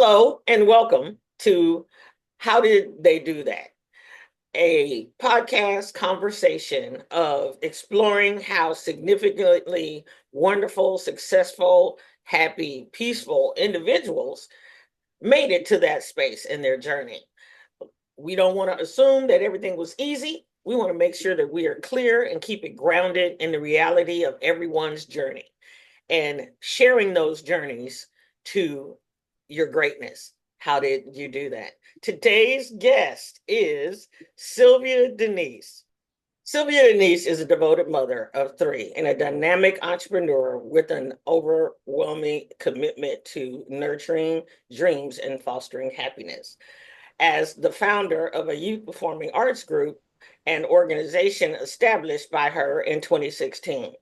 Hello and welcome to How Did They Do That? A podcast conversation of exploring how significantly wonderful, successful, happy, peaceful individuals made it to that space in their journey. We don't want to assume that everything was easy. We want to make sure that we are clear and keep it grounded in the reality of everyone's journey and sharing those journeys to your greatness. How did you do that? Today's guest is Sylvia Denise. Sylvia Denise is a devoted mother of three and a dynamic entrepreneur with an overwhelming commitment to nurturing dreams and fostering happiness. As the founder of a youth performing arts group, an organization established by her in 2016.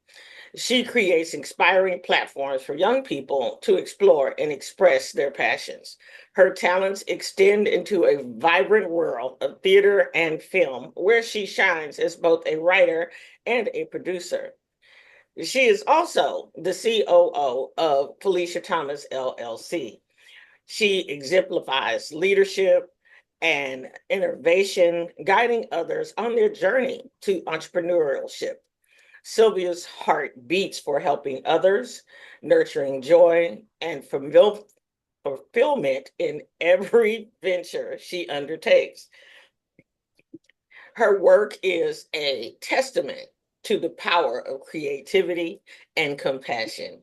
She creates inspiring platforms for young people to explore and express their passions. Her talents extend into a vibrant world of theater and film, where she shines as both a writer and a producer. She is also the COO of Felicia Thomas, LLC. She exemplifies leadership and innovation, guiding others on their journey to entrepreneurship. Sylvia's heart beats for helping others, nurturing joy and fulfillment in every venture she undertakes. Her work is a testament to the power of creativity and compassion,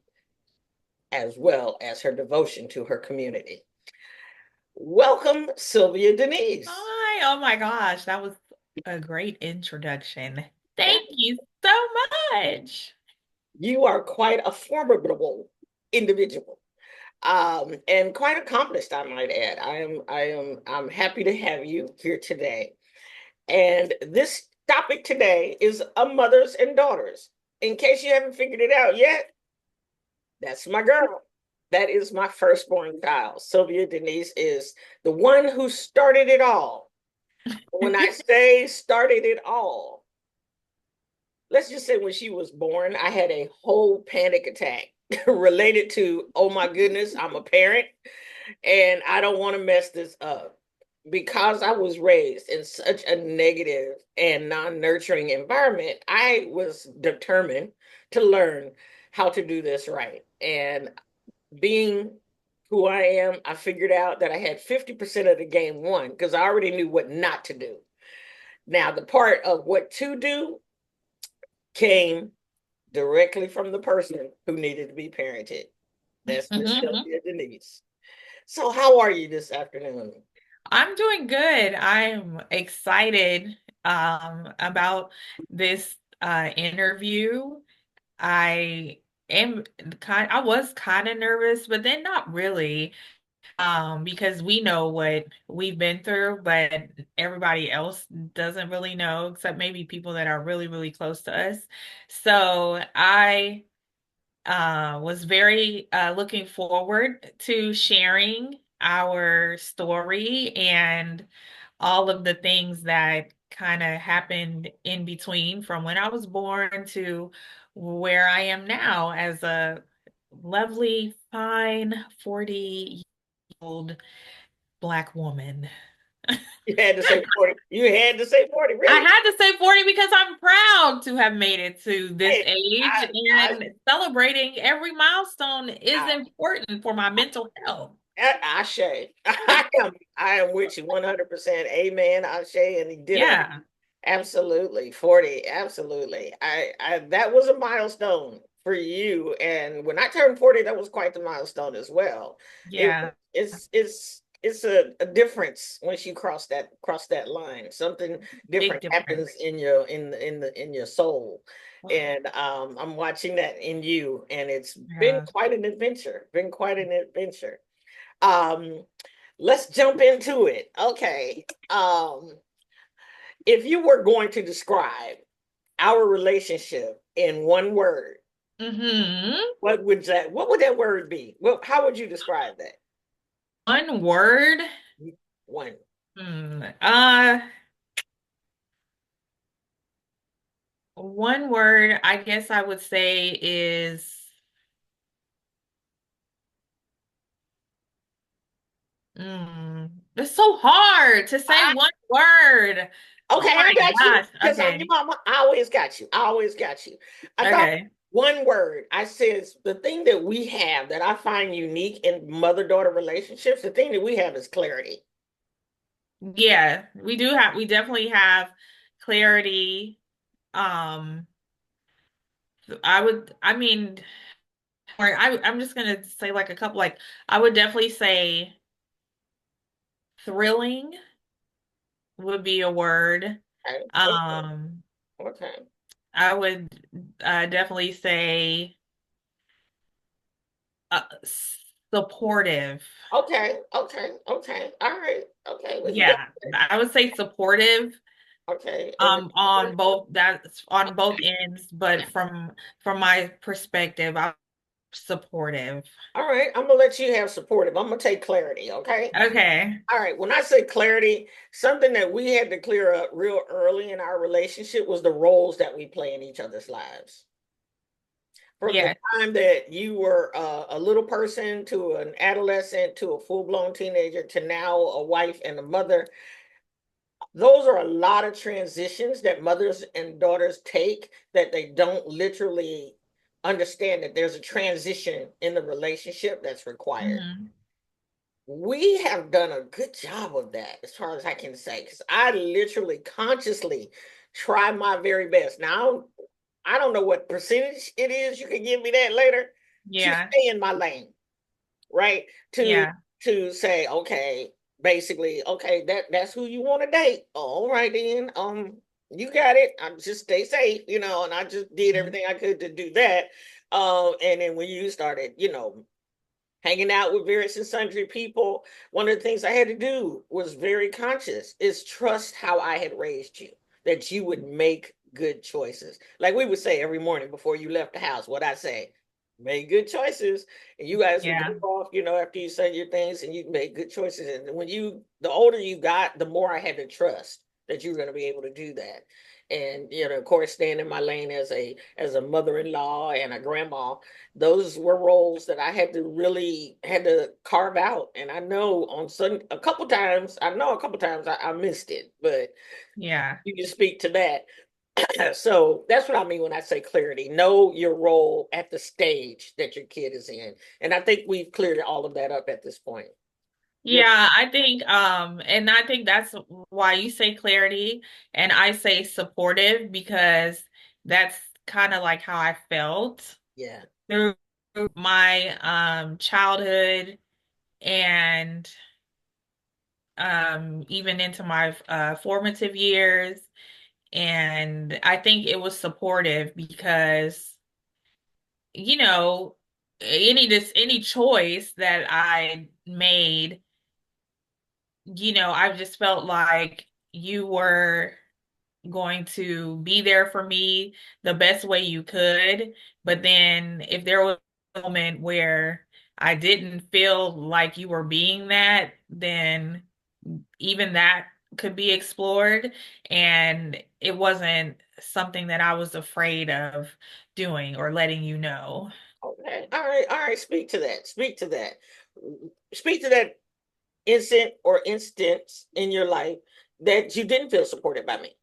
as well as her devotion to her community. Welcome, Sylvia Denise. Hi, oh my gosh, that was a great introduction. Thank you so much. You are quite a formidable individual. And quite accomplished, I might add. I'm happy to have you here today. And this topic today is a mothers and daughters. In case you haven't figured it out yet, that's my girl. That is my firstborn child. Sylvia Denise is the one who started it all. When I say started it all, let's just say when she was born, I had a whole panic attack related to, oh my goodness, I'm a parent and I don't want to mess this up. Because I was raised in such a negative and non-nurturing environment, I was determined to learn how to do this right. And being who I am, I figured out that I had 50% of the game won because I already knew what not to do. Now, the part of what to do came directly from the person who needed to be parented. That's Miss Sylvia Denise. So, how are you this afternoon? I'm doing good. I'm excited about this interview. I I was kind of nervous, but then not really. Because we know what we've been through, but everybody else doesn't really know, except maybe people that are really, really close to us. So I was very looking forward to sharing our story and all of the things that kind of happened in between from when I was born to where I am now as a lovely, fine 40-year-old Black woman. You had to say 40. You had to say 40, I really? had to say 40 because I'm proud to have made it to this Hey, age, I, and celebrating every milestone is I, important for my mental health. Ashe. I am with you 100%. Amen. Ashe and ditto. Yeah, Absolutely. 40. Absolutely. I that was a milestone for you. And when I turned 40, that was quite the milestone as well. It yeah, it's a difference once you cross that line. Something big different difference. happens in your soul. And I'm watching that in you, and it's been Yeah. quite an adventure. Been quite an adventure. Um, let's jump into it. Okay. If you were going to describe our relationship in one word, hmm what would that word be? Well, how would you describe that? One word. One. Hmm. One word I guess I would say is It's so hard to say I, one word. Oh okay, I my got you gosh. because I'm your Okay. mama. I always got you. I always got you. I thought Okay. one word. I says the thing that we have that I find unique in mother-daughter relationships. The thing that we have is clarity. Yeah, we definitely have clarity. Um, I mean, or I'm just gonna say like a couple, like I would definitely say thrilling would be a word. Okay. Okay. Um, Okay. I would definitely say uh, supportive. Okay. Okay. Okay. All right. Okay. We can go. Yeah, I would say supportive. Okay. And the On both that's on both ends, but from my perspective, I'm supportive. all right. I'm gonna let you have supportive. I'm gonna take clarity. Okay. Okay. All right. When I say clarity, something that we had to clear up real early in our relationship was the roles that we play in each other's lives. From the Yeah. time that you were a little person to an adolescent to a full-blown teenager to now a wife and a mother, those are a lot of transitions that mothers and daughters take that they don't literally understand that there's a transition in the relationship that's required. Hmm. We have done a good job of that, as far as I can say, because I literally consciously try my very best. Now, I don't know what percentage it is. You can give me that later to Yeah. stay in my lane, right? To Yeah. say, okay, basically, okay, that's who you want to date. All right, then, you got it. I just stay safe, and I just did Mhm. everything I could to do that. And then when you started, hanging out with various and sundry people, one of the things I had to do was very conscious is trust how I had raised you, that you would make good choices. Like we would say every morning before you left the house, what I say, make good choices. And you guys would Yeah. go off, after you say your things and you make good choices. And the older you got, the more I had to trust that you were going to be able to do that. And, of course, staying in my lane as a mother-in-law and a grandma, those were roles that I had to carve out. And I know a couple times I missed it, but Yeah. you can speak to that. So that's what I mean when I say clarity. Know your role at the stage that your kid is in. And I think we've cleared all of that up at this point. Your Yeah, and I think that's why you say clarity and I say supportive because that's kind of like how I felt Yeah. through my childhood and even into my formative years. And I think it was supportive because, you know, any choice that I made, I just felt like you were going to be there for me the best way you could. But then if there was a moment where I didn't feel like you were being that, then even that could be explored. And it wasn't something that I was afraid of doing or letting you know. Okay. All right. All right. Speak to that. Speak to that. Speak to that instant or instance in your life that you didn't feel supported by me.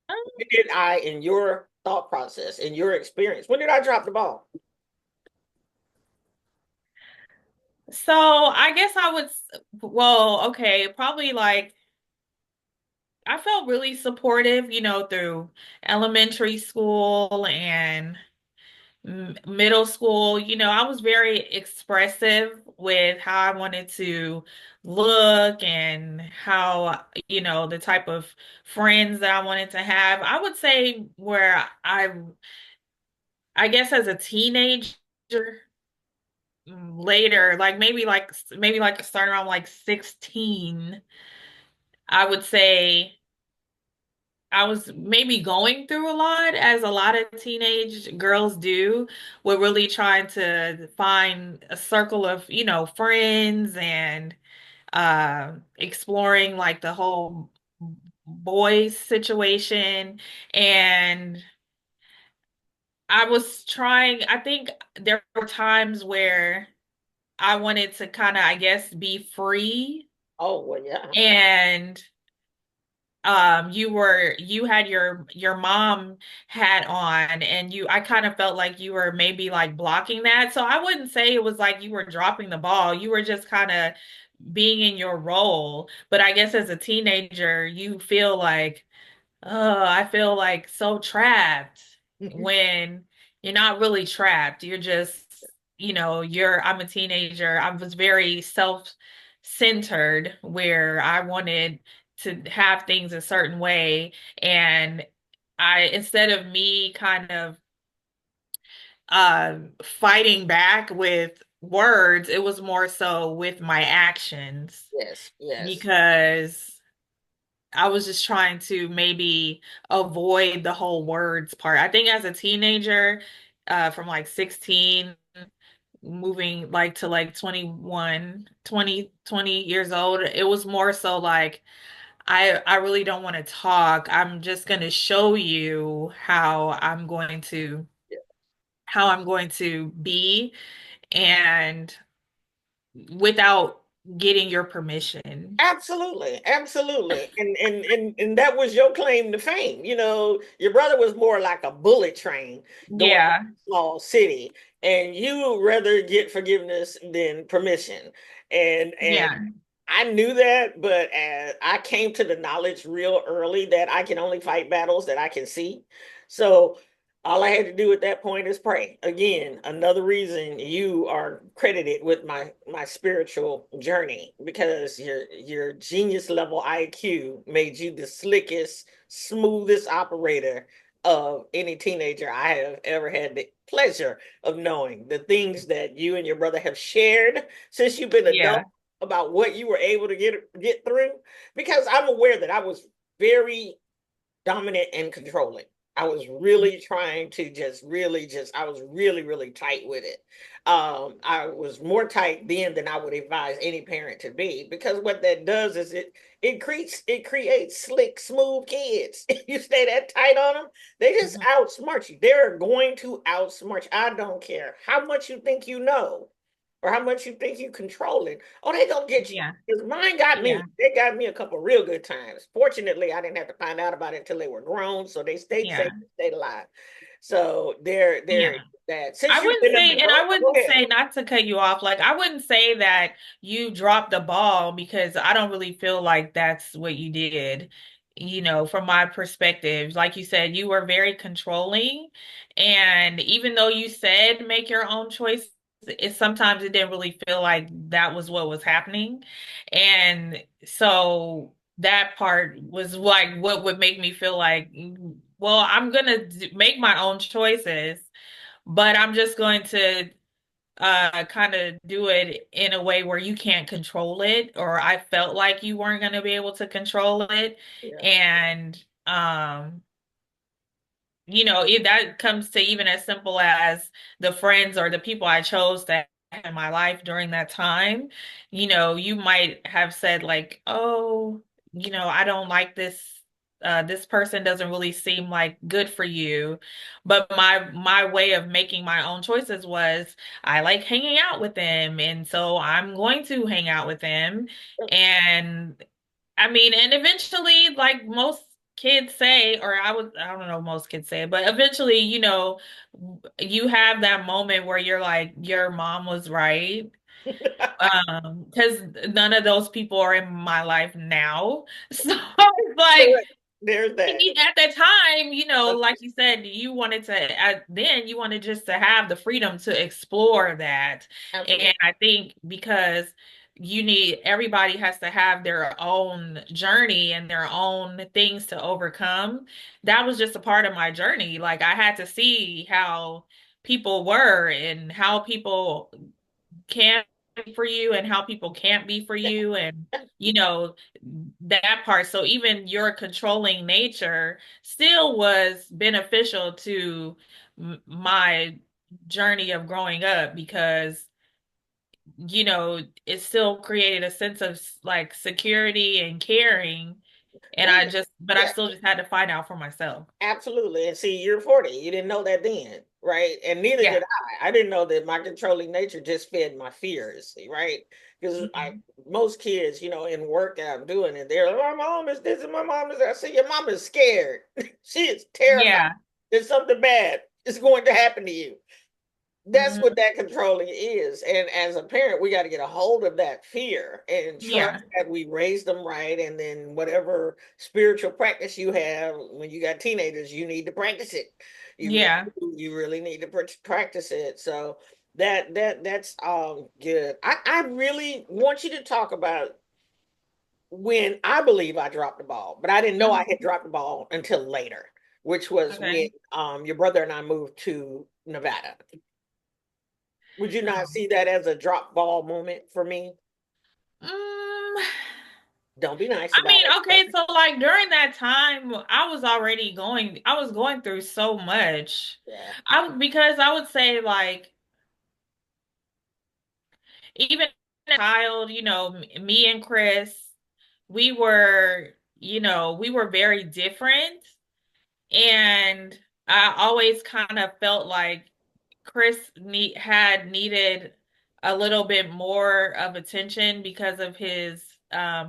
When did I, in your thought process, in your experience, when did I drop the ball? So I guess well, okay, probably like I felt really supportive, through elementary school and middle school. I was very expressive with how I wanted to look and how, the type of friends that I wanted to have. I would say where I guess as a teenager, later, like maybe like starting around like 16, I would say I was maybe going through a lot, as a lot of teenage girls do, with really trying to find a circle of, friends and exploring like the whole boys situation. And I think there were times where I wanted to kind of, I guess, be free. Oh, well, yeah. And you had your mom hat on, and I kind of felt like you were maybe like blocking that. So I wouldn't say it was like you were dropping the ball. You were just kind of being in your role. But I guess as a teenager, you feel like, oh, I feel like so trapped, when you're not really trapped. You're just, I'm a teenager. I was very self-centered, where I wanted to have things a certain way. And instead of me kind of fighting back with words, it was more so with my actions, Yes, yes, because I was just trying to maybe avoid the whole words part. I think as a teenager, from like 16, moving like to like 21, 20 years old, it was more so like, I really don't want to talk. I'm just going to show you how I'm going to be, and without getting your permission. absolutely, absolutely. And that was your claim to fame. You know, your brother was more like a bullet train going to Yeah, a small city, and you rather get forgiveness than permission. And yeah, I knew that, but as I came to the knowledge real early that I can only fight battles that I can see. So all I had to do at that point is pray. Again, another reason you are credited with my spiritual journey, because your genius level IQ made you the slickest, smoothest operator of any teenager I have ever had the pleasure of knowing. The things that you and your brother have shared since you've been adult yeah, about what you were able to get through, because I'm aware that I was very dominant and controlling. I was really trying to just I was really tight with it. I was more tight then than I would advise any parent to be, because what that does is it creates slick, smooth kids. If you stay that tight on them, they just mhm, outsmart you. They're going to outsmart you. I don't care how much you think you know or how much you think you control it. Oh, they gonna get you. yeah, Because mine got yeah, me. They got me a couple real good times. Fortunately, I didn't have to find out about it until they were grown, so they stayed yeah, safe and stayed alive. So there yeah. that. Since you've been an I adult, go wouldn't ahead. say, not to cut you off, like I wouldn't say that you dropped the ball, because I don't really feel like that's what you did. From my perspective, like you said, you were very controlling. And even though you said make your own choice, sometimes it didn't really feel like that was what was happening. And so that part was like what would make me feel like, well, I'm gonna make my own choices, but I'm just going to kind of do it in a way where you can't control it, or I felt like you weren't going to be able to control it. Yeah. And if that comes to even as simple as the friends or the people I chose to have in my life during that time, you might have said like, oh, I don't like this. This person doesn't really seem like good for you. But my way of making my own choices was, I like hanging out with them, and so I'm going to hang out with them. And I mean, and eventually, like most kids say, or I don't know, most kids say, but eventually, you have that moment where you're like, your mom was right. Because none of those people are in my life now. So it's like, Correct. There's that. at that time, like you said, you wanted to, then you wanted just to have the freedom to explore that. And Absolutely. I think because everybody has to have their own journey and their own things to overcome. That was just a part of my journey. Like I had to see how people were, and how people can be for you, and how people can't be for you, and you know that part. So even your controlling nature still was beneficial to my journey of growing up, because it still created a sense of like security and caring. And Well, but I yeah, still just had to find out for myself. absolutely. And see, you're 40. You didn't know that then. right? And neither Yeah. did I. I didn't know that my controlling nature just fed my fears, right? Because I Mhm. most kids, in work that I'm doing, and they're like, my mom is this and my mom is that. I say, your mom is scared. She is terrified Yeah. that something bad is going to happen to you. That's what Mhm. that controlling is. And as a parent, we got to get a hold of that fear and trust Yeah. that we raised them right. And then whatever spiritual practice you have when you got teenagers, you need to practice it. You really Yeah. you really need to practice it. So that's good. I really want you to talk about when I believe I dropped the ball, but I didn't know I had Mhm. dropped the ball until later, which was when Okay. your brother and I moved to Nevada. Would you not Um, see that as a drop ball moment for me? mm, Don't be nice I about mean, it. okay, so like during that time, I was going through so much. Yeah. Because I would say like even as a child, me and Chris, we were very different. And I always kind of felt like had needed a little bit more of attention because of his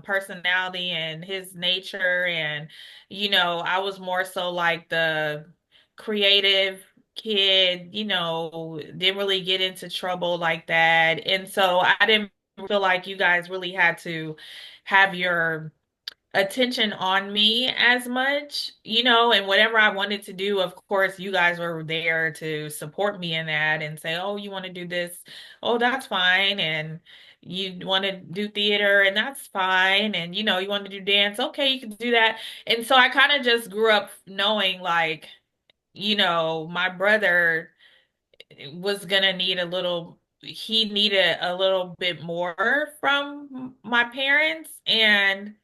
personality and his nature. And, I was more so like the creative kid, didn't really get into trouble like that. And so I didn't feel like you guys really had to have your attention on me as much, and whatever I wanted to do, of course, you guys were there to support me in that and say, oh, you want to do this? Oh, that's fine. And you want to do theater, and that's fine. And, you want to do dance? Okay, you can do that. And so I kind of just grew up knowing like, my brother was gonna need he needed a little bit more from my parents. And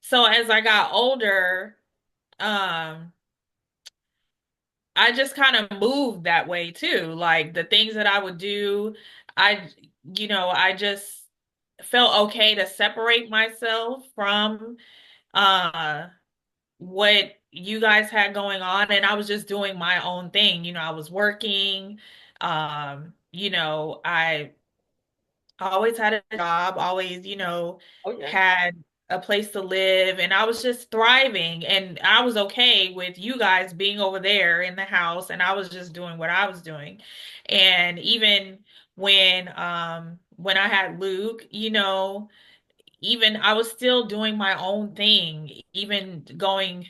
so as I got older, um, I just kind of moved that way too. Like the things that I would do, I, I just felt okay to separate myself from uh what you guys had going on, and I was just doing my own thing. I was working. I always had a job, always, Oh yeah. had a place to live, and I was just thriving. And I was okay with you guys being over there in the house, and I was just doing what I was doing. And even when I had Luke, even I was still doing my own thing, even going,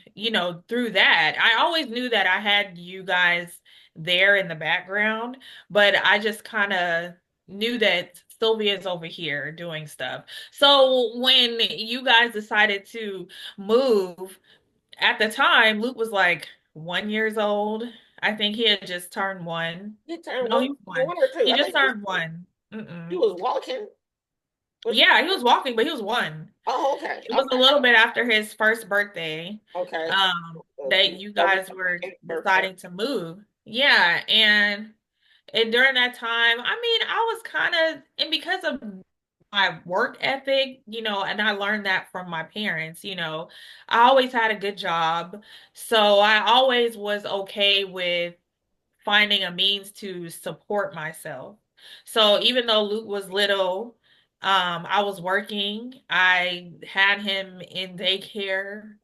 through that. I always knew that I had you guys there in the background, but I just kind of knew that Sylvia's over here doing stuff. So when you guys decided to move, at the time, Luke was like 1 years old. I think he had just turned one. He turned No, one, he was one. one or two. He I just think turned one. he Mm-mm. was walking. Was he? Yeah, he was walking, but he was one. Oh, okay. It was a Okay. little bit after his first birthday, Okay. that you That was guys were my birthday. deciding to move. Yeah, and during that time, I mean, I was kind of, and because of my work ethic, and I learned that from my parents, I always had a good job. So I always was okay with finding a means to support myself. So even though Luke was little, I was working. I had him in daycare,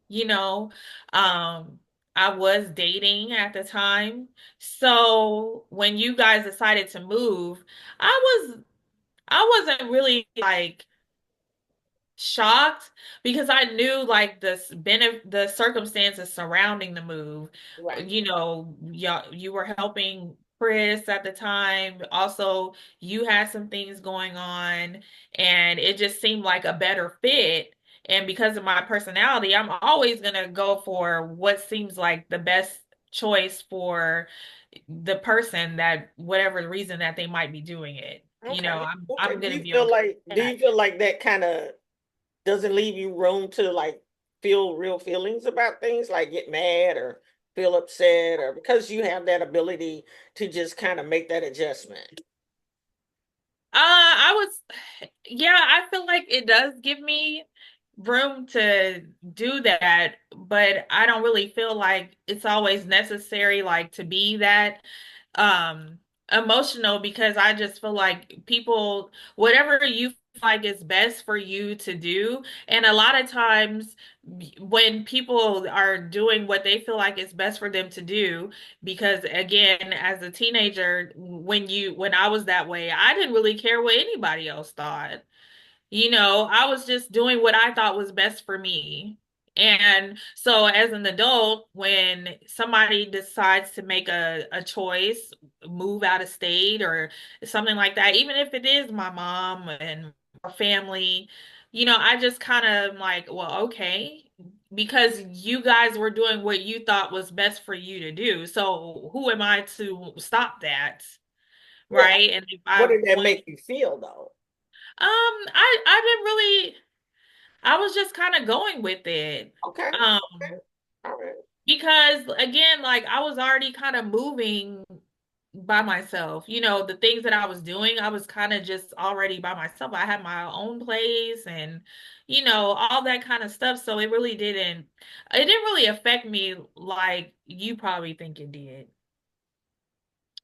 I was dating at the time. So when you guys decided to move, I wasn't really like shocked because I knew like the circumstances surrounding the move. Right. You were helping Chris at the time. Also, you had some things going on, and it just seemed like a better fit. And because of my personality, I'm always gonna go for what seems like the best choice for the person, that whatever reason that they might be doing it. Okay. Okay. I'm gonna be okay with Do that. you feel like that kind of doesn't leave you room to like feel real feelings about things, like get mad or feel upset, or because you have that ability to just kind of make that adjustment? I was, yeah, I feel like it does give me room to do that, but I don't really feel like it's always necessary, like to be that. um emotional because I just feel like people, whatever you feel like is best for you to do, and a lot of times when people are doing what they feel like is best for them to do, because again, as a teenager, when I was that way, I didn't really care what anybody else thought. I was just doing what I thought was best for me. And so as an adult, when somebody decides to make a choice, move out of state or something like that, even if it is my mom and our family, I just kind of like, well, okay, because you guys were doing what you thought was best for you to do. So who am I to stop that? Yeah. Right? And if I What did that want, make you feel though? I didn't really. I was just kind of going with it. Okay. Um, Okay. All right. because again, like I was already kind of moving by myself. The things that I was doing, I was kind of just already by myself. I had my own place and all that kind of stuff. So it didn't really affect me like you probably think it did.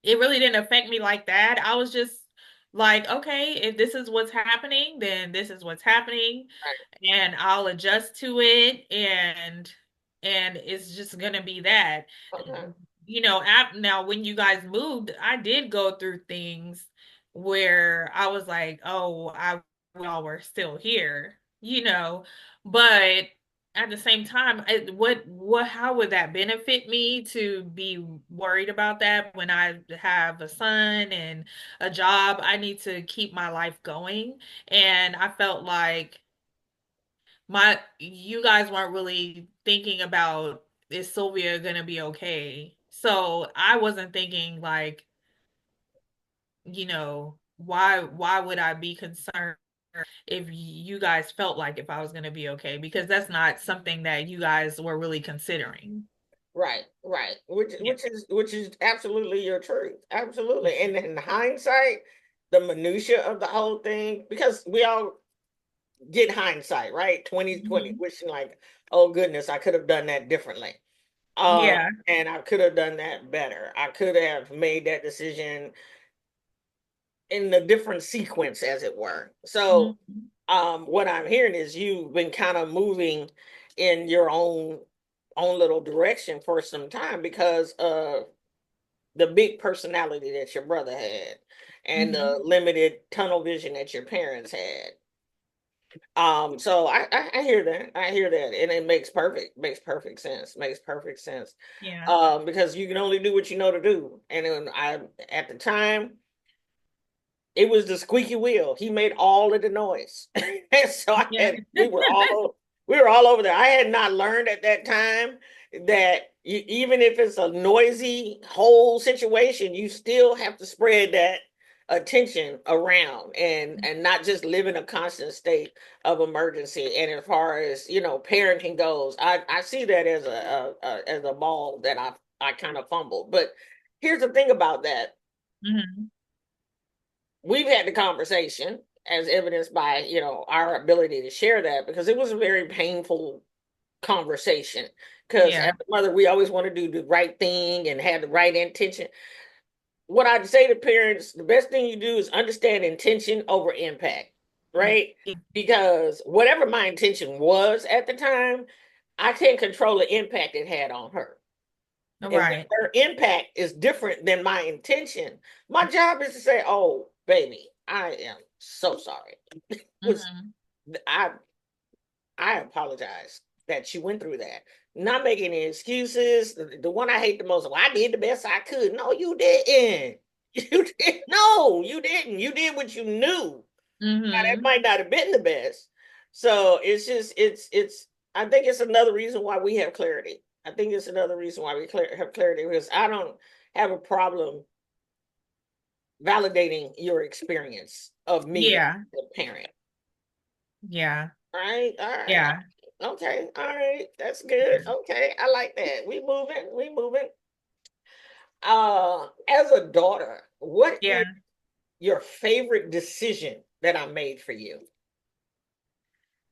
It really didn't affect me like that. I was just like, okay, if this is what's happening, then this is what's happening, and I'll adjust to it, and it's just gonna be that. Okay. Now when you guys moved, I did go through things where I was like, oh, I y'all were still here, but at the same time, how would that benefit me to be worried about that when I have a son and a job? I need to keep my life going. And I felt like you guys weren't really thinking about, is Sylvia gonna be okay? So I wasn't thinking like, why would I be concerned if you guys felt like if I was gonna be okay? Because that's not something that you guys were really considering. Right, right. Which Yeah. which is which is absolutely your truth. Yeah. Absolutely. And in hindsight, the minutia of the whole thing, because we all get hindsight, right? 2020, Mhm. wishing like, oh goodness, I could have done that differently. Yeah. And I could have done that better. I could have made that decision in a different sequence, as it were. So Mhm. what I'm hearing is you've been kind of moving in your own little direction for some time because of the big personality that your brother had and Mhm. the limited tunnel vision that your parents had. So I hear that. I hear that. And it makes perfect sense. Makes perfect sense. Yeah. Because you can only do what you know to do. And then at the time, it was the squeaky wheel. He made all of the noise. And so Yeah. we were all over there. I had not learned at that time that even if it's a noisy whole situation, you still have to spread that attention around and not just live in a constant state of emergency. And as far as parenting goes, I see that as a ball that I kind of fumbled. But here's the thing about that: Mhm. we've had the conversation as evidenced by our ability to share that, because it was a very painful conversation, because Yeah. as a mother we always want to do the right thing and have the right intention. What I'd say to parents, the best thing you do is understand intention over impact, right? Because whatever my intention was at the time, I can't control the impact it had on her. And when Right. her impact is different than my intention, my job is to say, "Oh, baby, I am so sorry. Was Mhm. I I apologize that you went through that. Not making any excuses. The one I hate the most, well, I did the best I could. No, you didn't. You did no, you didn't. You did what you knew. Now that Mhm. might not have been the best. So it's just it's I think it's another reason why we have clarity. I think it's another reason why have clarity, because I don't have a problem validating your experience of me as Yeah. a parent. Yeah. All right, all right, Yeah. okay, all right, that's good. Okay, I like that. We moving, we moving. As a daughter, what is Yeah. your favorite decision that I made for you?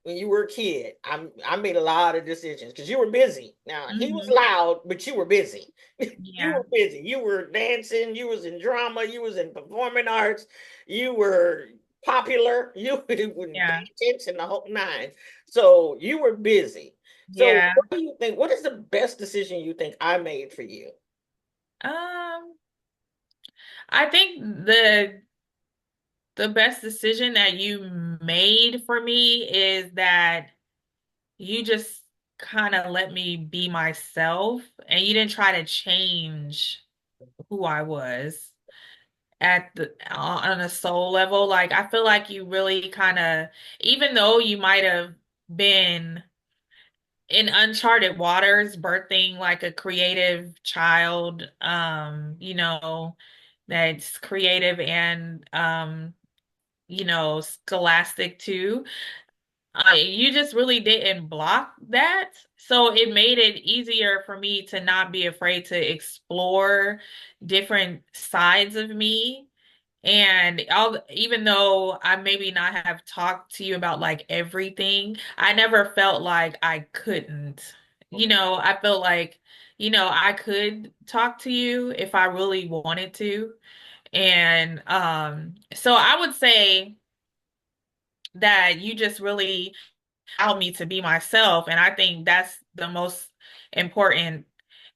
when you were a kid, I made a lot of decisions because you were busy. Now he was Hmm. loud, but you were busy. You Yeah. were busy. You were dancing. You was in drama. You was in performing arts. You were popular. You would pay Yeah. attention the whole nine. So you were busy. So Yeah. what do you think? What is the best decision you think I made for you? Um, I think the best decision that you made for me is that you just kind of let me be myself and you didn't try to change who I was at the on a soul level. Like I feel like you really kind of, even though you might have been in uncharted waters, birthing like a creative child, that's creative and scholastic too. You just really didn't block that. So it made it easier for me to not be afraid to explore different sides of me. And even though I maybe not have talked to you about like everything, I never felt like I couldn't. I felt like, I could talk to you if I really wanted to. And so I would say that you just really allowed me to be myself. And I think that's the most important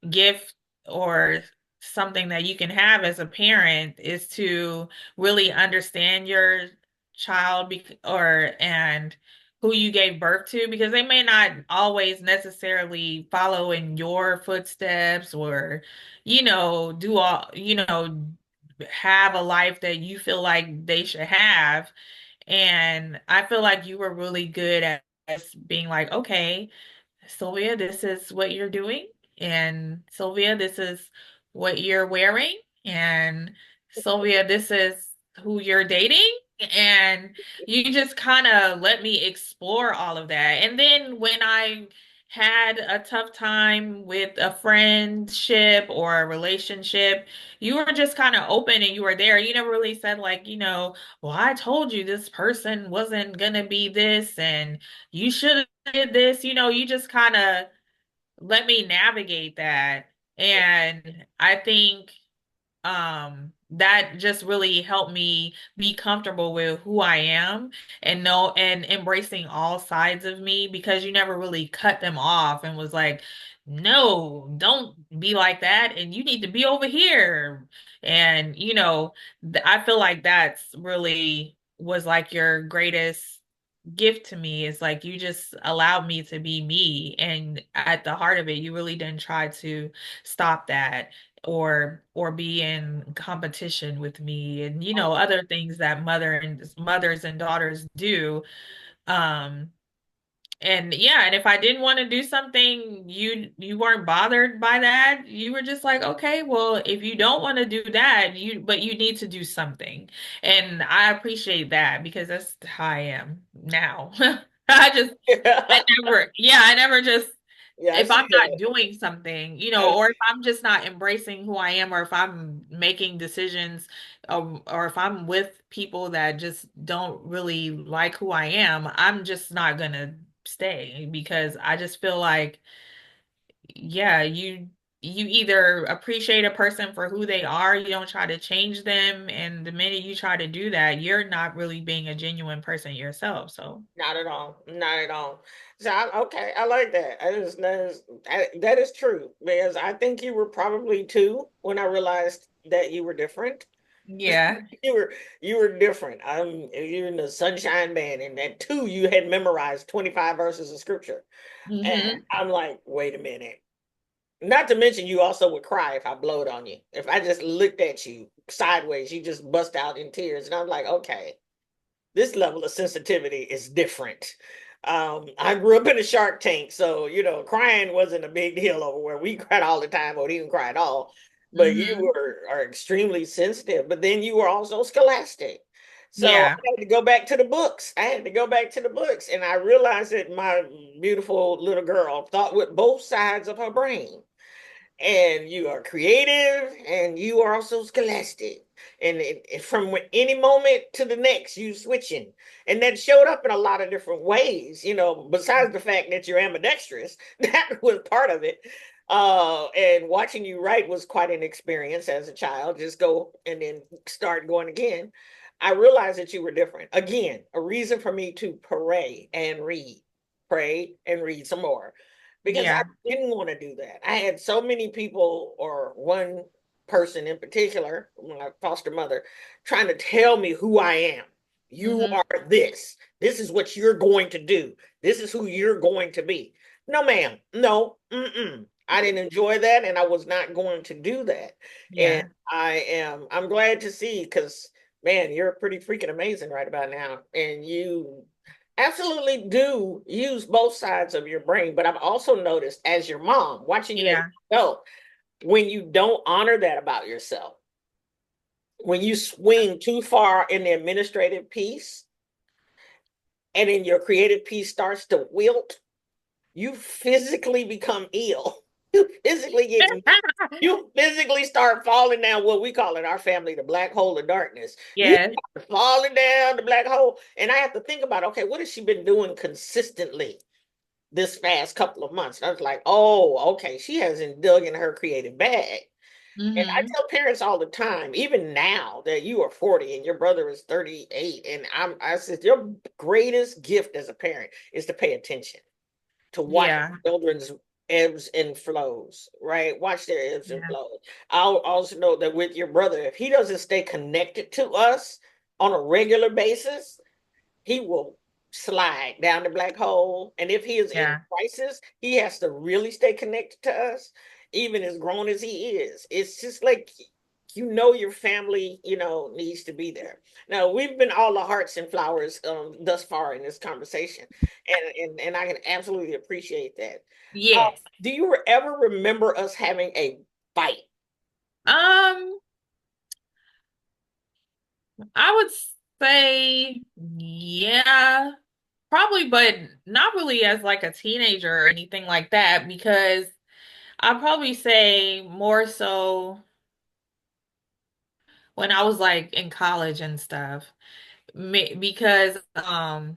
gift or something that you can have as a parent is to really understand your child or and who you gave birth to because they may not always necessarily follow in your footsteps or do all have a life that you feel like they should have. And I feel like you were really good at being like, okay, Sylvia, this is what you're doing. And Sylvia, this is what you're wearing. And Sylvia, this is who you're dating. And you just kind of let me explore all of that. And then when I had a tough time with a friendship or a relationship, you were just kind of open and you were there. You never really said, like, well, I told you this person wasn't going to be this and you should have did this. You just kind of let me navigate that. And I think that just really helped me be comfortable with who I am and know and embracing all sides of me because you never really cut them off and was like, no, don't be like that and you need to be over here. And I feel like that's really was like your greatest gift to me is like you just allowed me to be me, and at the heart of it you really didn't try to stop that or be in competition with me and other things that mothers and daughters do. um and yeah, and if I didn't want to do something, you weren't bothered by that. You were just like, okay, well, if you don't want to do that, but you need to do something. And I appreciate that because that's how I am now. I just Yeah, I never just, yeah, I if see I'm not that. doing something, I or if I'm just not embracing who I am, or if I'm making decisions, or if I'm with people that just don't really like who I am, I'm just not gonna stay because I just feel like, yeah, you either appreciate a person for who they are, you don't try to change them, and the minute you try to do that, you're not really being a genuine person yourself. So, Not at all. Not at all. So okay, I like that. That is true because I think you were probably two when I realized that you were different. yeah. You were you were different. You're in the Sunshine Band, and at two you had memorized 25 verses of scripture, and Hmm. I'm like, wait a minute. Not to mention, you also would cry if I blowed on you. If I just looked at you sideways, you just bust out in tears, and I'm like, okay, this level of sensitivity is different. I grew up in a Shark Tank, so crying wasn't a big deal over where we cried all the time or didn't cry at all. But you Hmm. are extremely sensitive. But then you were also scholastic. So Yeah. I had to go back to the books. I had to go back to the books, and I realized that my beautiful little girl thought with both sides of her brain. And you are creative, and you are also scholastic. and from any moment to the next, you switching, and that showed up in a lot of different ways. Besides the fact that you're ambidextrous, that was part of it. And watching you write was quite an experience as a child. Just go and then start going again. I realized that you were different. Again, a reason for me to pray and read some more, because I Yeah. didn't want to do that. I had so many people, or one person in particular, my foster mother, trying to tell me who I am. You Hmm. are this. This is what you're going to do. This is who you're going to be. No, ma'am. No. Mm-mm. I didn't enjoy that, and I was not going to do that. And Yeah. I'm glad to see, because man, you're pretty freaking amazing right about now. And you absolutely do use both sides of your brain. But I've also noticed, as your mom, watching you as Yeah. an adult, when you don't honor that about yourself, when you swing too far in the administrative piece and then your creative piece starts to wilt, you physically become ill. You physically get you physically start falling down what we call in our family the black hole of darkness. You Yes. start falling down the black hole. And I have to think about, okay, what has she been doing consistently this past couple of months? And I was like, oh, okay, she hasn't dug in her creative bag. And I Hmm. tell parents all the time, even now that you are 40 and your brother is 38, and I said, your greatest gift as a parent is to pay attention, to watch Yeah. children's ebbs and flows, right? Watch their ebbs and Yeah. flows. I'll also know that with your brother, if he doesn't stay connected to us on a regular basis, he will slide down the black hole. And if he is in Yeah. crisis, he has to really stay connected to us, even as grown as he is. It's just like, your family, needs to be there. Now, we've been all the hearts and flowers thus far in this conversation, and I can absolutely appreciate that. Yes. Do you ever remember us having a fight? Um, I would say, yeah, probably, but not really as like a teenager or anything like that, because I'd probably say more so when I was like in college and stuff. Because I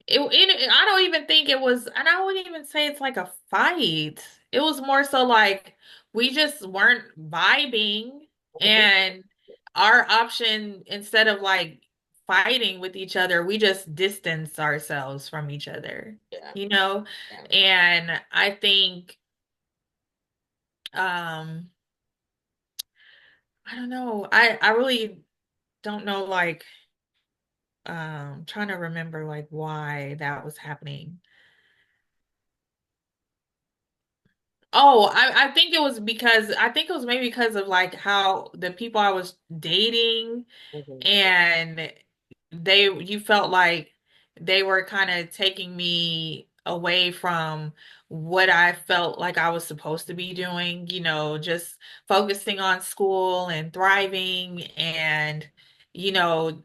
don't even think it was, and I wouldn't even say it's like a fight. It was more so like we just weren't vibing, Mhm. and our option, instead of like fighting with each other, we just distance ourselves from each other, Yeah, you know? yeah. And I think um I don't know. I really don't know, like trying to remember like why that was happening. Oh, I think it was because I think it was maybe because of like how the people I was dating, Mhm. and you felt like they were kind of taking me away from what I felt like I was supposed to be doing, just focusing on school and thriving, and you know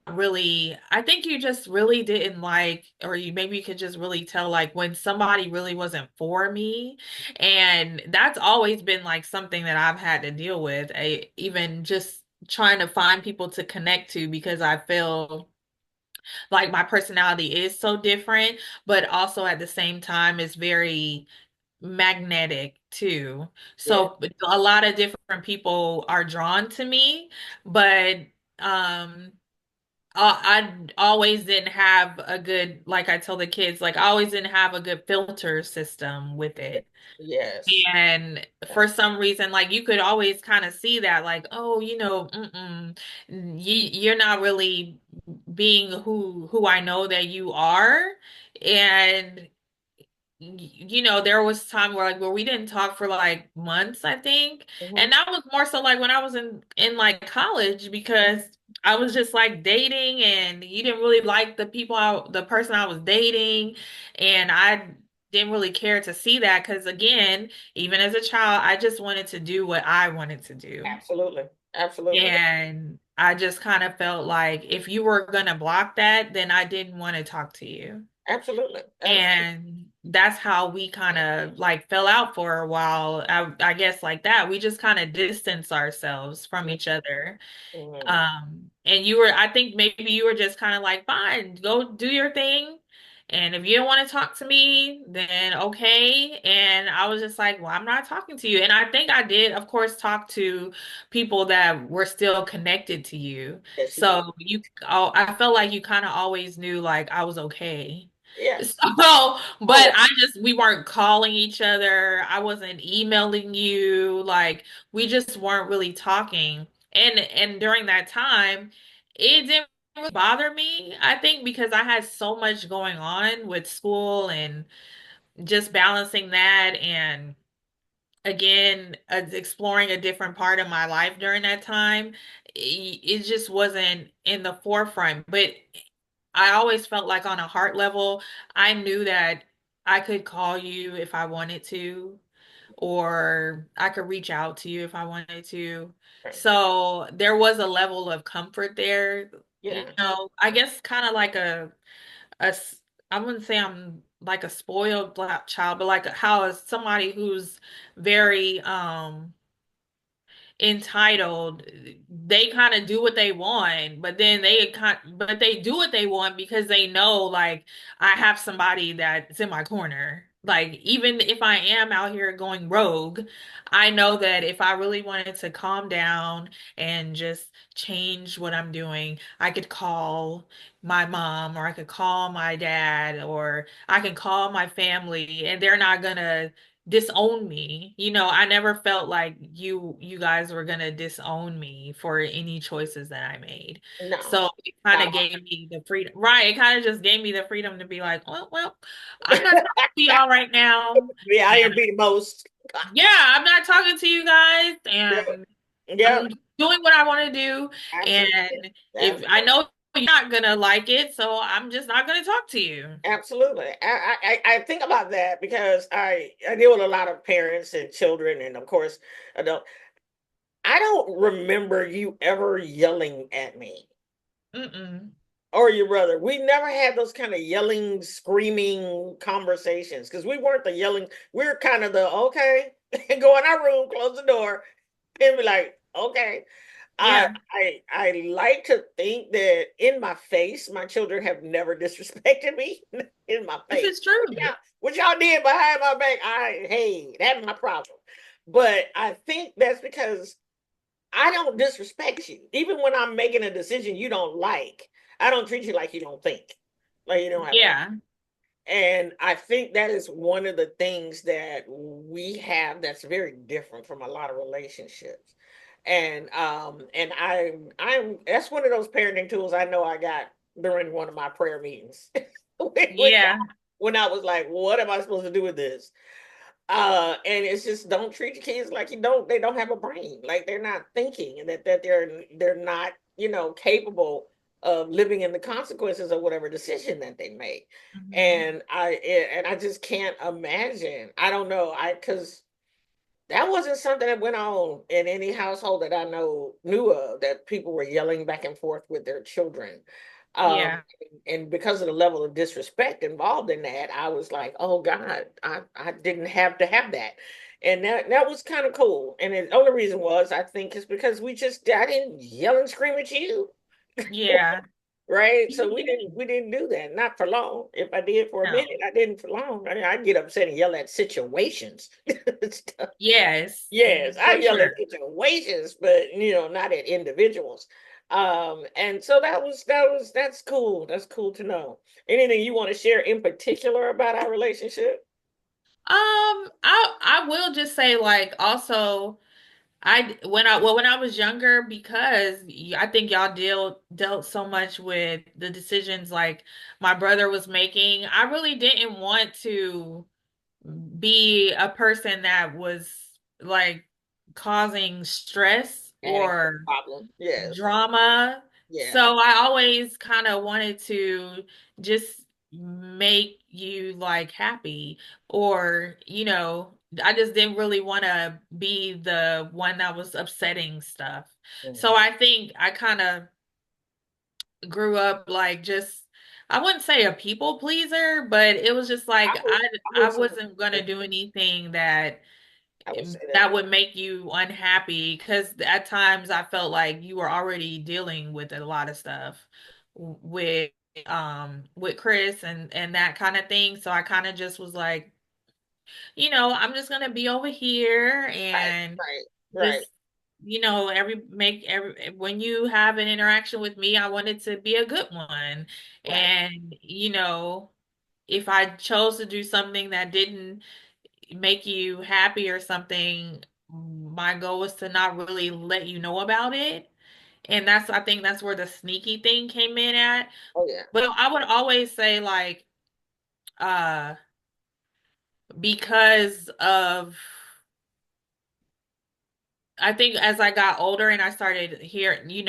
really, I think you just really didn't like, or you could just really tell like when somebody really wasn't for me. And that's always been like something that I've had to deal with, even just trying to find people to connect to, because I feel like my personality is so different, but also at the same time is very magnetic too. Yeah, So a lot of different people are drawn to me, but um I always didn't have a good, like I tell the kids, like I always didn't have a good filter system with it. yes. And for some reason, like you could always kind of see that, like, oh, you're not really being who I know that you are. And there was time where we didn't talk for like months, I think. Mhm. And that was more so like when I was in like college, because I was just like dating, and you didn't really like the person I was dating, and I didn't really care to see that, because again, even as a child, I just wanted to do what I wanted to do. Absolutely. Absolutely. And I just kind of felt like if you were gonna block that, then I didn't want to talk to you. Absolutely. Absolutely. And that's how we kind of like fell out for a while. I guess like that. We just kind of distanced ourselves from each other. Mhm. And you were, I think maybe you were just kind of like, fine, go do your thing. And if you don't want to talk to me, then okay. And I was just like, well, I'm not talking to you. And I think I did, of course, talk to people that were still connected to you. Yes, you did. So I felt like you kind of always knew like I was okay. Yes. So, but Oh, we weren't calling each other. I wasn't emailing you. Like, we just weren't really talking. And during that time, it didn't really bother me, I think, because I had so much going on with school and just balancing that and again exploring a different part of my life during that time. It just wasn't in the forefront. But I always felt like on a heart level, I knew that I could call you if I wanted to, or I could reach out to you if I wanted to. right. So there was a level of comfort there. You Yeah. know, I guess kind of like a s- I wouldn't say I'm like a spoiled black child, but like how is somebody who's very entitled, they kind of do what they want, but then but they do what they want because they know like I have somebody that's in my corner. Like even if I am out here going rogue, I know that if I really wanted to calm down and just change what I'm doing, I could call my mom or I could call my dad or I can call my family and they're not gonna disown me. You know, I never felt like you guys were gonna disown me for any choices that I made. No, So it kind not of all. gave me the freedom. Right, it kind of just gave me the freedom to be like, well, I'm not talking to y'all right now. Yeah, I And didn't be the most. yeah, I'm not talking to you guys Yeah. and Yeah. I'm doing what I want to do. Absolutely. And if I Absolutely. know you're not gonna like it, so I'm just not gonna talk to you. Absolutely. I think about that because I deal with a lot of parents and children, and of course, adult. I don't remember you ever yelling at me Mm-mm. or your brother. We never had those kind of yelling, screaming conversations because we weren't the yelling. We're kind of the okay, go in our room, close the door, and be like, okay. I Yeah, I like to think that in my face, my children have never disrespected me in my this face. is true. What y'all did behind my back, hey, that's my problem. But I think that's because I don't disrespect you. Even when I'm making a decision you don't like, I don't treat you like you don't think, like you don't have a mind. Yeah. And I think that is one of the things that we have that's very different from a lot of relationships. And I'm that's one of those parenting tools I know I got during one of my prayer meetings with God Yeah. when I was like, what am I supposed to do with this? And it's just don't treat your kids like they don't have a brain, like they're not thinking, and that they're not, capable of living in the consequences of whatever decision that they make. Mhm. And I just can't imagine. I don't know. I because that wasn't something that went on in any household that I knew of, that people were yelling back and forth with their children. Um, Yeah. and because of the level of disrespect involved in that, I was like, oh God, I didn't have to have that. And that was kind of cool. And the only reason was I think is because I didn't yell and scream at you. Yeah. Right. So we didn't do that. Not for long. If I did for a No. minute, I didn't for long. I'd get upset and yell at situations. Yes. Yes, I For yell sure. at situations, but not at individuals. And so that's cool. That's cool to know. Anything you want to share in particular about our relationship? I will just say like also when I was younger because I think y'all dealt so much with the decisions like my brother was making. I really didn't want to be a person that was like causing stress Adding to the or problem. Yes. drama. Yeah. So I always kind of wanted to just make you like happy or, I just didn't really want to be the one that was upsetting stuff. So Mhm. I think I kind of grew up like just I wouldn't say a people pleaser, but it was just I like would, I I would say, wasn't gonna do anything that I would say that. that would make you unhappy because at times I felt like you were already dealing with a lot of stuff with with Chris and that kind of thing. So I kind of just was like, I'm just gonna be over here Right, and right, right. just every when you have an interaction with me, I want it to be a good one. Right. And if I chose to do something that didn't make you happy or something, my goal was to not really let you know about it. And I think that's where the sneaky thing came in at. Oh yeah. But I would always say like, uh, because of I think as I got older and I started hearing, you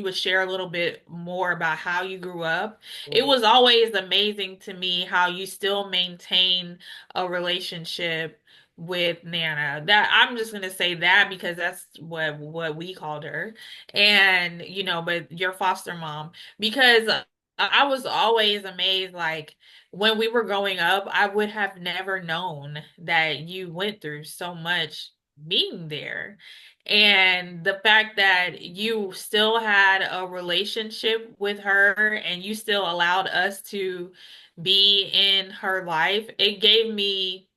would share a little bit more about how you grew up. It Mhm. was always amazing to me how you still maintain a relationship with Nana. That I'm just gonna say that because that's what we called her. And, but your foster mom, because I was always amazed, like when we were growing up, I would have never known that you went through so much being there. And the fact that you still had a relationship with her and you still allowed us to be in her life, it gave me,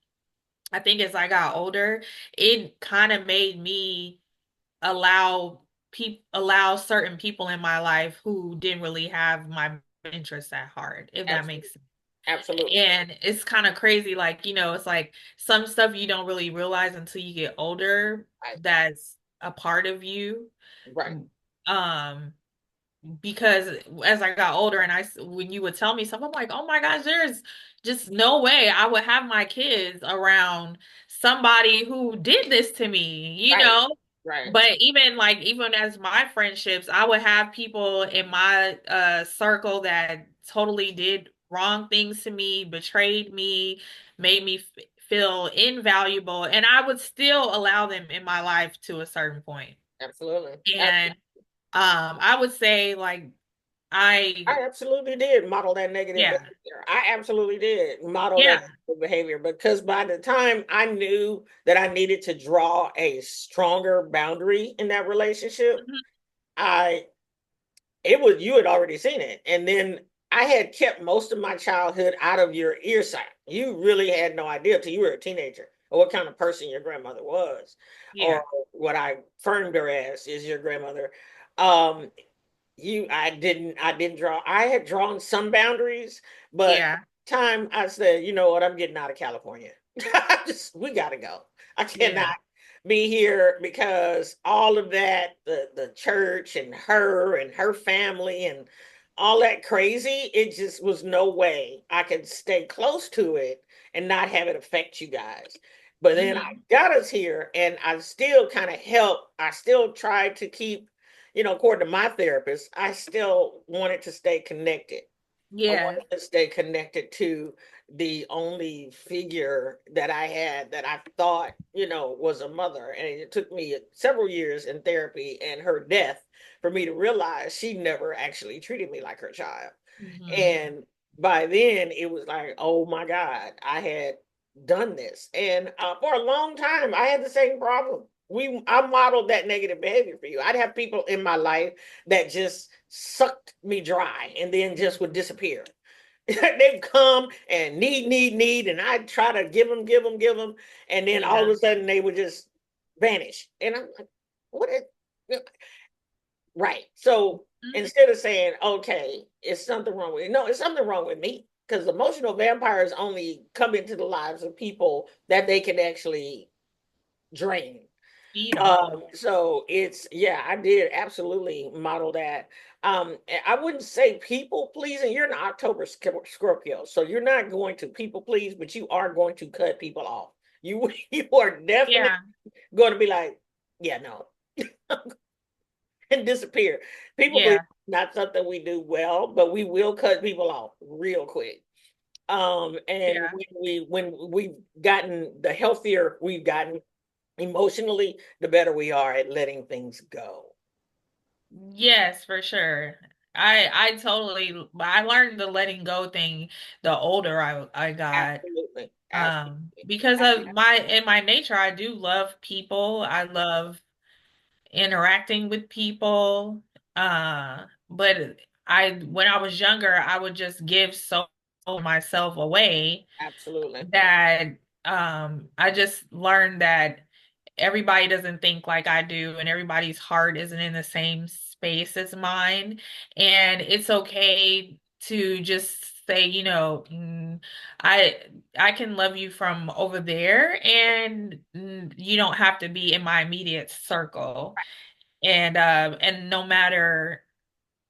I think as I got older, it kind of made me allow certain people in my life who didn't really have my interests at heart, if that Absolutely. makes sense. Absolutely. And it's kind of crazy, like, it's like some stuff you don't really realize until you get older Right. that's a part of you. Right. Um, because as I got older and when you would tell me something, I'm like, oh my gosh, there's just no way I would have my kids around somebody who did this to me, Right. Right. But even as my friendships, I would have people in my circle that totally did wrong things to me, betrayed me, made me feel invaluable, and I would still allow them in my life to a certain point. Absolutely. And I would say like I I absolutely did model that negative yeah, behavior. I absolutely did model that yeah, negative behavior because by the time I knew that I needed to draw a stronger boundary in that relationship, mhm, I it was you had already seen it. And then I had kept most of my childhood out of your ear sight. You really had no idea till you were a teenager or what kind of person your grandmother was, yeah, or what I affirmed her as is your grandmother. Um, I didn't draw. I had drawn some boundaries, but yeah, time I said, you know what, I'm getting out of California. We gotta go. I cannot yeah, be here because all of that, the church and her family and all that crazy, it just was no way I could stay close to it and not have it affect you guys. But then I hmm, got us here and I still kind of helped. I still tried to keep, according to my therapist, I still wanted to stay connected. I yes, wanted to stay connected to the only figure that I had that I thought, was a mother. And it took me several years in therapy and her death for me to realize she never actually treated me like her child. hmm, And by then it was like, oh my God, I had done this. And for a long time, I had the same problem. I modeled that negative behavior for you. I'd have people in my life that just sucked me dry and then just would disappear. They've come and need, and I try to give them, and then all of yeah, a sudden they would just vanish. And I'm like, what is right? So mhm, instead of saying, okay, it's something wrong with no, it's something wrong with me. Because emotional vampires only come into the lives of people that they can actually drain. feed on. So it's yeah, I did absolutely model that. I wouldn't say people pleasing. You're an October Scorpio, so you're not going to people please, but you are going to cut people off. You you are definitely Yeah, going to be like, yeah, no, and disappear. People please yeah, not something we do well, but we will cut people off real quick. And yeah. when we've gotten the healthier we've gotten emotionally, the better we are at letting things go. Yes, for sure. I learned the letting go thing the older I got. Absolutely. Absolutely. Because of my nature, I do love people. I love interacting with people. But when I was younger, I would just give so myself away Absolutely. that I just learned that everybody doesn't think like I do, and everybody's heart isn't in the same space as mine. And it's okay to just say, I I can love you from over there, and you don't have to be in my immediate circle. And no matter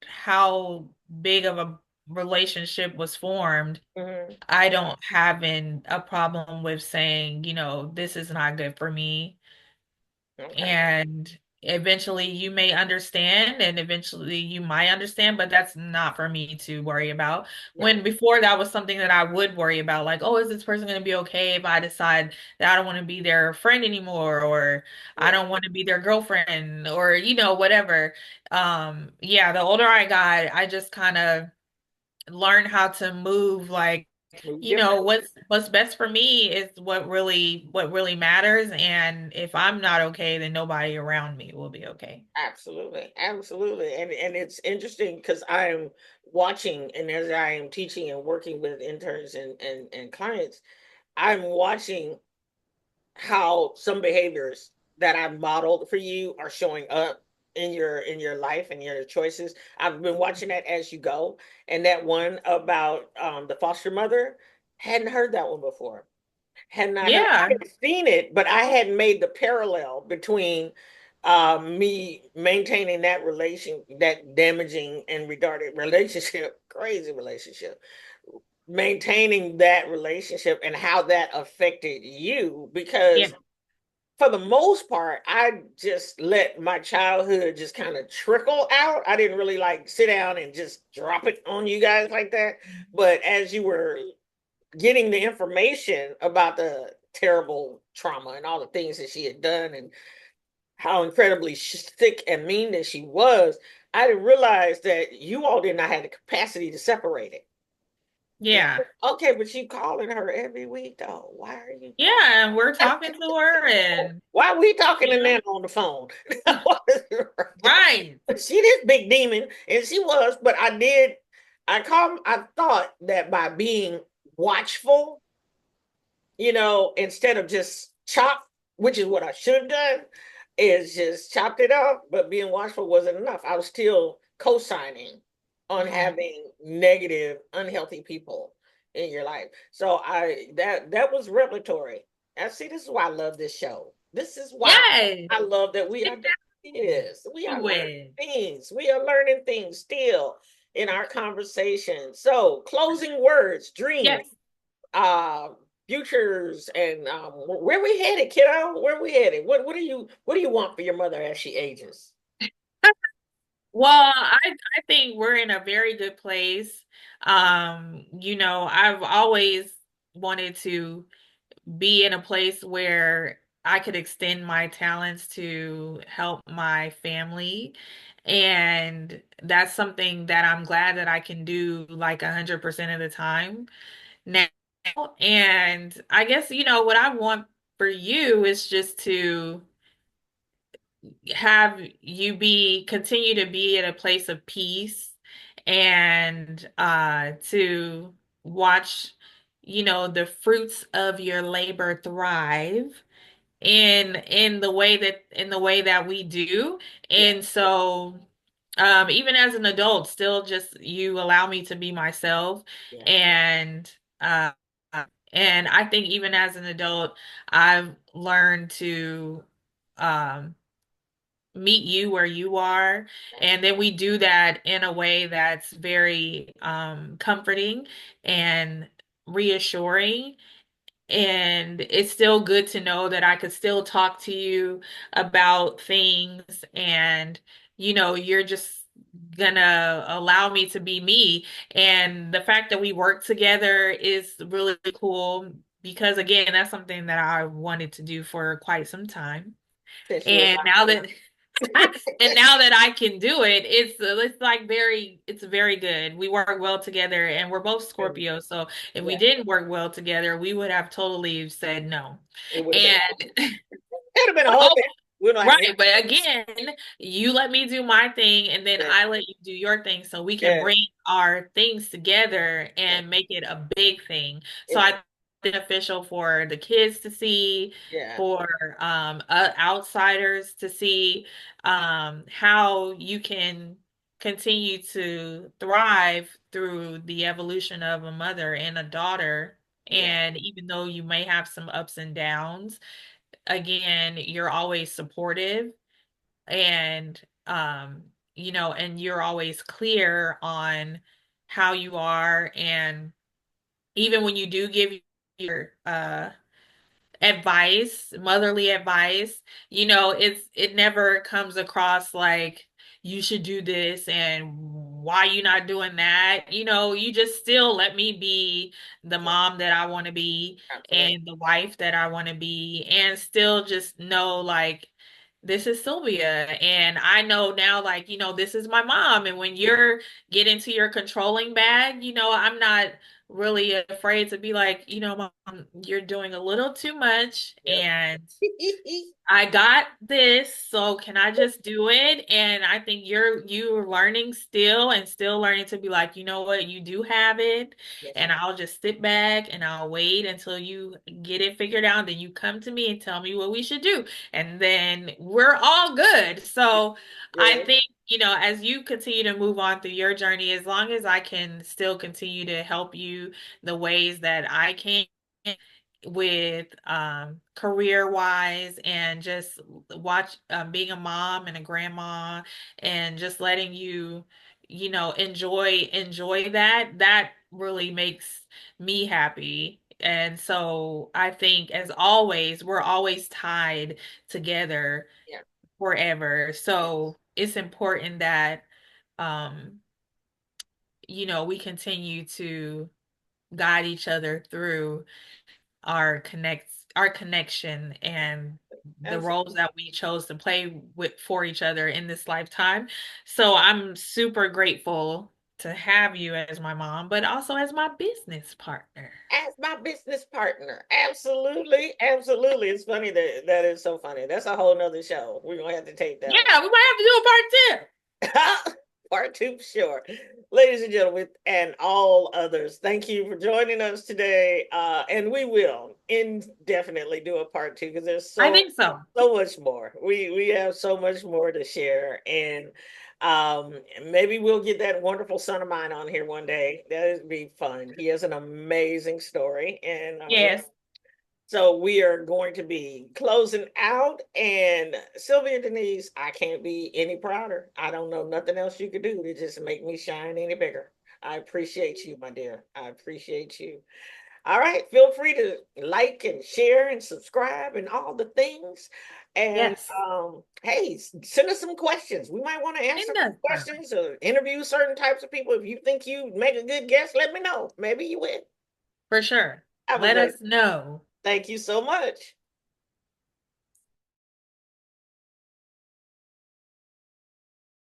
how big of a relationship was formed, Hmm. I don't have a problem with saying, this is not good for me. Okay. And eventually you may understand, and eventually you might understand, but that's not for me to worry about. No. When before that was something that I would worry about, like, oh, is this person going to be okay if I decide that I don't want to be their friend anymore, or I Yeah. don't want to be their girlfriend, or whatever. Yeah, the older I got, I just kind of learn how to move, like, Move different. what's best for me is what really matters, and if I'm not okay, then nobody around me will be okay. Absolutely. Absolutely. And it's interesting because I'm watching, and as I am teaching and working with interns and clients, I'm watching how some behaviors that I've modeled for you are showing up in your life and your choices. I've been watching that as you go. And that one about the foster mother, hadn't heard that one before. Had not heard, I Yeah, had seen it, but I hadn't made the parallel between me maintaining that that damaging and retarded relationship, crazy relationship, maintaining that relationship and how that affected you. yeah, Because for the most part, I just let my childhood just kind of trickle out. I didn't really like sit down and just drop it on you guys like that. But as you were getting the information about the terrible trauma and all the things that she had done and how incredibly sick and mean that she was, I didn't realize that you all did not have the capacity to separate it. And yeah, okay, but you calling her every week though. Why are you calling? yeah, and we're talking to her, and Why are we talking you to know Nana on the phone? right. She this big demon, and she was, but I thought that by being watchful, instead of just chop, which is what I should have done, is just chopped it off. But being watchful wasn't enough. I was still co-signing on Mhm. having negative, unhealthy people in your life. So that was revelatory. I see. This is why I love this show. This is why Yes, I love that we are doing exactly. this. We are Do learning it. things. We are learning things still in our conversation. So, closing words, dreams, Yes. uh futures, and where we headed, kiddo? Where we headed? What do you want for your mother as she ages? Well, I think we're in a very good place. I've always wanted to be in a place where I could extend my talents to help my family. And that's something that I'm glad that I can do like 100% of the time now. And I guess, what I want for you is just to have you continue to be at a place of peace, and to watch the fruits of your labor thrive in the way that we do. Yeah, And so even as an adult, still just you allow me to be myself. yeah, And uh and I think even as an adult, I've learned to um meet you where you are. And then we do that in a way that's very comforting and reassuring. And it's still good to know that I could still talk to you about things, and you're just gonna allow me to be me. And the fact that we work together is really cool, because again, that's something that I wanted to do for quite some time. since we're And not now that married. And now that I can do it, it's like it's very good. We work well together, and we're both And Scorpio. So if we yeah, didn't work well together, we would have totally said no. it would have been And it'd have been a whole oh, thing. We don't have right, but again, you let me do my thing and then yeah, I let you do your thing so we can yeah, bring our things together yeah, and make it a big thing. So yeah, I think it's beneficial for the kids to see, yeah, for outsiders to see how you can continue to thrive through the evolution of a mother and a daughter. yeah, And even though you may have some ups and downs, again, you're always supportive and and you're always clear on how you are, and even when you do give your advice, motherly advice, it never comes across like you should do this and why you not doing that. You just still let me be the yeah, mom that I want to be absolutely. and the wife that I want to be, and still just know like this is Sylvia, and I know now like this is my mom. And when you're get into your controlling bag, I'm not really afraid to be like, Mom, you're doing a little too much, Yep. and I got this, so can I just do it? And I think you're learning still and still learning to be like, you know what, you do have it, Yes, and I'll just sit back and I'll wait until you get it figured out. Then you come to me and tell me what we should do, and then we're all good. So I yeah, think, as you continue to move on through your journey, as long as I can still continue to help you the ways that I can with career wise, and just watch being a mom and a grandma, and just letting you enjoy that really makes me happy. And so I think, as always, we're always tied together yeah, forever, so it's important that um we continue to guide each other through our connection and the roles absolutely. that we chose to play with for each other in this lifetime. So I'm super grateful to have you as my mom, but also as my business partner. As my business partner. Absolutely. Absolutely. It's funny that is so funny. That's a whole nother show. We're gonna have to take that Yeah, we might have to do a part two. one. Part two, sure. Ladies and gentlemen, and all others, thank you for joining us today. And we will indefinitely do a part two because there's I so think so. so much more. We have so much more to share. And maybe we'll get that wonderful son of mine on here one day. That would be fun. He has an amazing story. And Yes. so we are going to be closing out. And Sylvia Denise, I can't be any prouder. I don't know nothing else you could do to just make me shine any bigger. I appreciate you, my dear. I appreciate you. All right. Feel free to like and share and subscribe and all the things. And Yes. hey, send us some questions. We might want to answer It some does sound questions or interview certain types of people. If you think you make a good guess, let me know. Maybe you win. for sure. Have a Let great. us know. Thank you so much.